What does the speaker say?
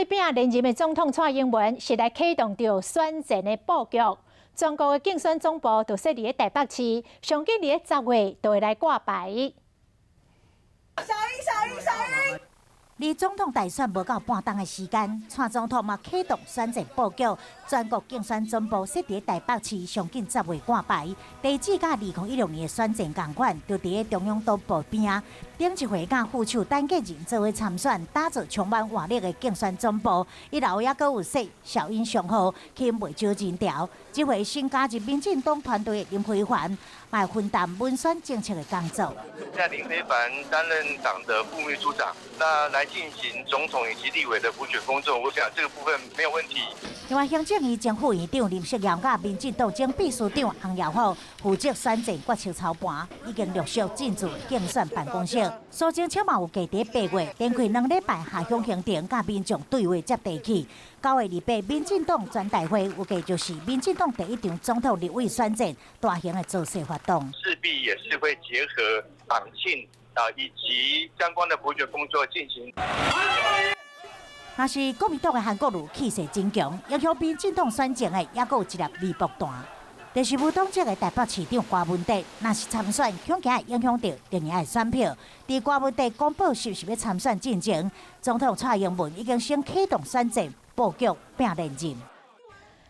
并连任的总统蔡英文是来启动着选战的布局。全国的竞选总部就设伫台北市，上紧伫10月就会来挂牌。小英！离总统大选无到半冬的时间，蔡总统嘛启动选战布局，全国竞选总部设伫台北市，上紧10月挂牌。地址甲2016年的选战同款，就伫中央党部边。顶一回甲副手陈建仁做伙参选，打造充满活力的竞选总部。伊老也阁有说小英上好，去袂少人调。这回新加入民进党团队的林飞帆，也分担文宣政策的工作。现在林飞帆担任党的副秘书长，那来进行总统以及立委的补选工作，我想这个部分没有问题。另外，行政院前副院长林锡尧甲民进党前秘书长洪耀虎负责选战决策操盘，已经陆续进驻竞选办公室。苏贞昌嘛有计伫8月连开2礼拜下乡行程，甲民众对话接地气。9月28民进党全大会有计就是民进党第一场总统立委选战大型的造势活动，势必也是会结合党庆以及相关的补选工作进行。若是国民党的韩国瑜气势真强，影响民进党选情的，也阁有一粒微波弹。就是无党籍的台北市长郭文德，若是参选，恐惊会影响到另外的选票。伫郭文德公布是不是要参选进前，总统蔡英文已经先启动选战布局，并连任。